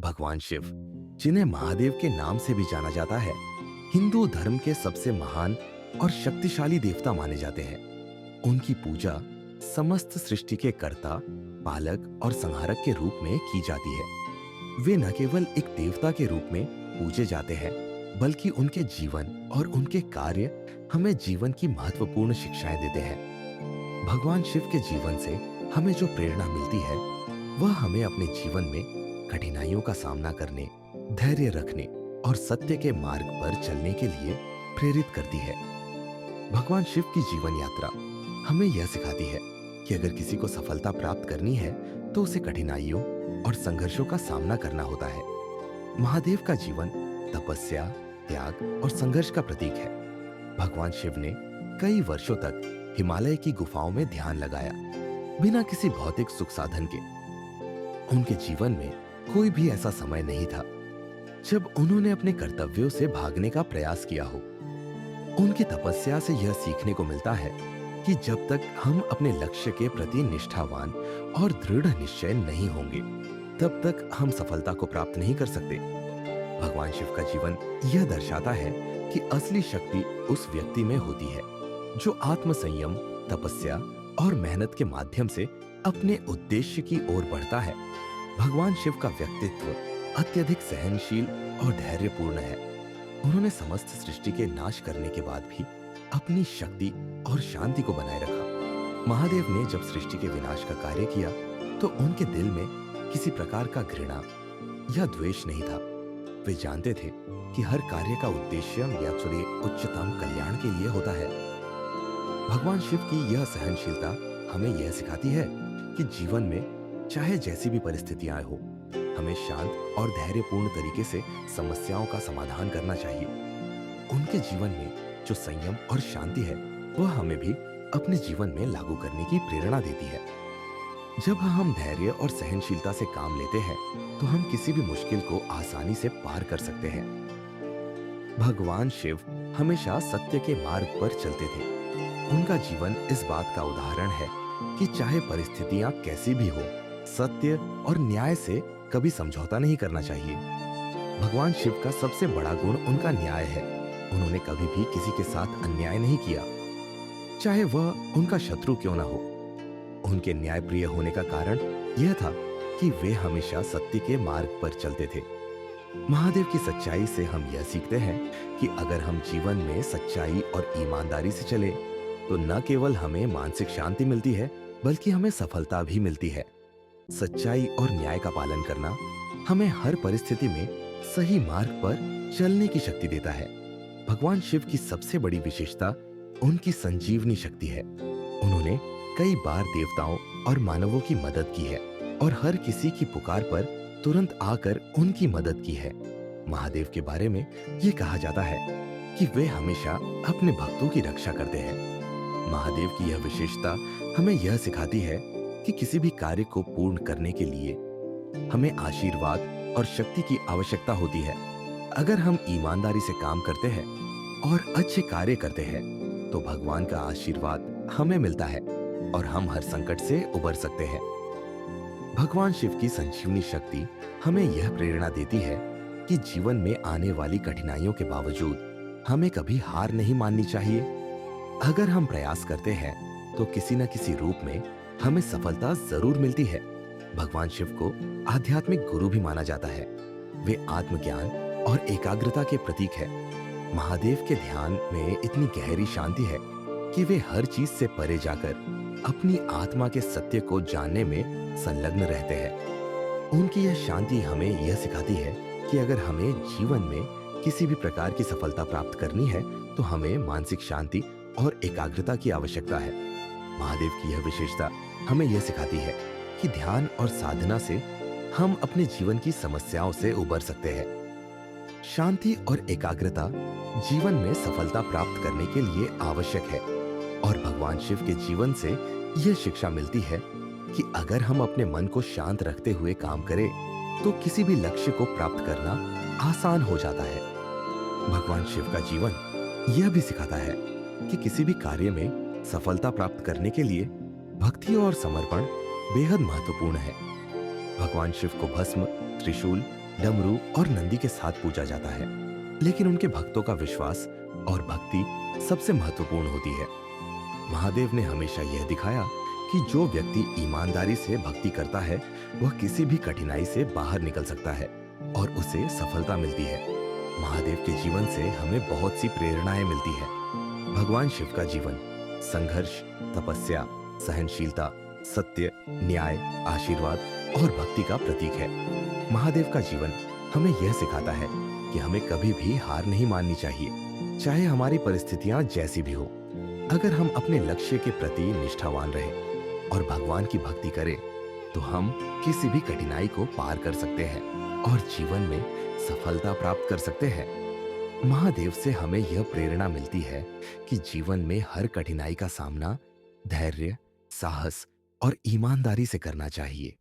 भगवान शिव, जिन्हें महादेव के नाम से भी जाना जाता है, हिंदू धर्म के सबसे महान और शक्तिशाली देवता माने जाते हैं। उनकी पूजा समस्त सृष्टि के कर्ता, पालक और संहारक के रूप में की जाती है। वे न केवल एक देवता के रूप में पूजे जाते हैं, बल्कि उनके जीवन और उनके कार्य हमें जीवन की महत्वपूर्ण शिक्षाएं देते हैं। भगवान शिव के जीवन से हमें जो प्रेरणा मिलती है, वह हमें अपने जीवन में कठिनाइयों का सामना करने, धैर्य रखने और सत्य के मार्ग पर चलने के लिए प्रेरित करती है। भगवान शिव की जीवन यात्रा हमें यह सिखाती है कि अगर किसी को सफलता प्राप्त करनी है तो उसे कठिनाइयों और संघर्षों का सामना करना होता है। महादेव का जीवन तपस्या, त्याग और संघर्ष का प्रतीक है। भगवान शिव ने कई वर्षों तक हिमालय की गुफाओं में ध्यान लगाया, बिना किसी भौतिक सुख साधन के। उनके जीवन में कोई भी ऐसा समय नहीं था जब उन्होंने अपने कर्तव्यों से भागने का प्रयास किया हो। उनकी तपस्या से यह सीखने को मिलता है कि जब तक हम अपने लक्ष्य के प्रति निष्ठावान और दृढ़ निश्चय नहीं होंगे, तब तक हम सफलता को प्राप्त नहीं कर सकते। भगवान शिव का जीवन यह दर्शाता है कि असली शक्ति उस व्यक्ति में होती है जो आत्म संयम, तपस्या और मेहनत के माध्यम से अपने उद्देश्य की ओर बढ़ता है। भगवान शिव का व्यक्तित्व अत्यधिक सहनशील और धैर्यपूर्ण है। उन्होंने समस्त सृष्टि के नाश करने के बाद भी अपनी शक्ति और शांति को बनाए रखा। महादेव ने जब सृष्टि के विनाश का कार्य किया तो उनके दिल में किसी प्रकार का घृणा या द्वेष नहीं था। वे जानते थे कि हर कार्य का उद्देश्य या फिर उच्चतम कल्याण के लिए होता है। भगवान शिव की यह सहनशीलता हमें यह सिखाती है कि जीवन में चाहे जैसी भी परिस्थितियां हो, हमें शांत और धैर्यपूर्ण तरीके से समस्याओं का समाधान करना चाहिए। उनके जीवन में जो संयम और शांति है, वह हमें भी अपने जीवन में लागू करने की प्रेरणा देती है। जब हम धैर्य और सहनशीलता से काम लेते हैं, तो हम किसी भी मुश्किल को आसानी से पार कर सकते हैं। भगवान शिव हमेशा सत्य के मार्ग पर चलते थे। उनका जीवन इस बात का उदाहरण है कि चाहे परिस्थितियां कैसी भी हो, सत्य और न्याय से कभी समझौता नहीं करना चाहिए। भगवान शिव का सबसे बड़ा गुण उनका न्याय है। उन्होंने कभी भी किसी के साथ अन्याय नहीं किया, चाहे वह उनका शत्रु क्यों ना हो। उनके न्यायप्रिय होने का कारण यह था कि वे हमेशा सत्य के मार्ग पर चलते थे। महादेव की सच्चाई से हम यह सीखते हैं कि अगर हम जीवन में सच्चाई और ईमानदारी से चले, तो न केवल हमें मानसिक शांति मिलती है, बल्कि हमें सफलता भी मिलती है। सच्चाई और न्याय का पालन करना हमें हर परिस्थिति में सही मार्ग पर चलने की शक्ति देता है। भगवान शिव की सबसे बड़ी विशेषता उनकी संजीवनी शक्ति है। उन्होंने कई बार देवताओं और मानवों की मदद की है और हर किसी की पुकार पर तुरंत आकर उनकी मदद की है। महादेव के बारे में ये कहा जाता है कि वे हमेशा अपने भक्तों की रक्षा करते हैं। महादेव की यह विशेषता हमें यह सिखाती है कि किसी भी कार्य को पूर्ण करने के लिए हमें आशीर्वाद और शक्ति की आवश्यकता होती है। अगर हम ईमानदारी से काम करते हैं और अच्छे कार्य करते हैं, तो भगवान का आशीर्वाद हमें मिलता है और हम हर संकट से उबर सकते हैं। भगवान शिव की संजीवनी शक्ति हमें यह प्रेरणा देती है कि जीवन में आने वाली कठिनाइयों के बावजूद हमें कभी हार नहीं माननी चाहिए। अगर हम प्रयास करते हैं तो किसी न किसी रूप में हमें सफलता जरूर मिलती है। भगवान शिव को आध्यात्मिक गुरु भी माना जाता है। वे आत्मज्ञान और एकाग्रता के प्रतीक है। महादेव के ध्यान में इतनी गहरी शांति है कि वे हर चीज से परे जाकर अपनी आत्मा के सत्य को जानने में संलग्न रहते हैं। उनकी यह शांति हमें यह सिखाती है कि अगर हमें जीवन में किसी भी प्रकार की सफलता प्राप्त करनी है, तो हमें मानसिक शांति और एकाग्रता की आवश्यकता है। महादेव की यह विशेषता हमें यह सिखाती है कि ध्यान और साधना से हम अपने जीवन की समस्याओं से उबर सकते हैं। शांति और एकाग्रता जीवन में सफलता प्राप्त करने के लिए आवश्यक है और भगवान शिव के जीवन से यह शिक्षा मिलती है कि अगर हम अपने मन को शांत रखते हुए काम करें, तो किसी भी लक्ष्य को प्राप्त करना आसान हो जाता है। भगवान शिव का जीवन यह भी सिखाता है कि किसी भी कार्य में सफलता प्राप्त करने के लिए भक्ति और समर्पण बेहद महत्वपूर्ण है। भगवान शिव को भस्म, त्रिशूल डमरू और नंदी के साथ पूजा जाता है, लेकिन उनके भक्तों का विश्वास और भक्ति सबसे महत्वपूर्ण होती है। महादेव ने हमेशा यह दिखाया कि जो व्यक्ति ईमानदारी से भक्ति करता है वह किसी भी कठिनाई से बाहर निकल सकता है और उसे सफलता मिलती है। महादेव के जीवन से हमें बहुत सी प्रेरणाएं मिलती है। भगवान शिव का जीवन संघर्ष, तपस्या, सहनशीलता, सत्य, न्याय, आशीर्वाद और भक्ति का प्रतीक है। महादेव का जीवन हमें यह सिखाता है कि हमें कभी भी हार नहीं माननी चाहिए, चाहे हमारी परिस्थितियां जैसी भी हो। अगर हम अपने लक्ष्य के प्रति निष्ठावान रहें और भगवान की भक्ति करें, तो हम किसी भी कठिनाई को पार कर सकते हैं और जीवन में सफलता प्राप्त कर सकते हैं। महादेव से हमें यह प्रेरणा मिलती है कि जीवन में हर कठिनाई का सामना धैर्य, साहस और ईमानदारी से करना चाहिए।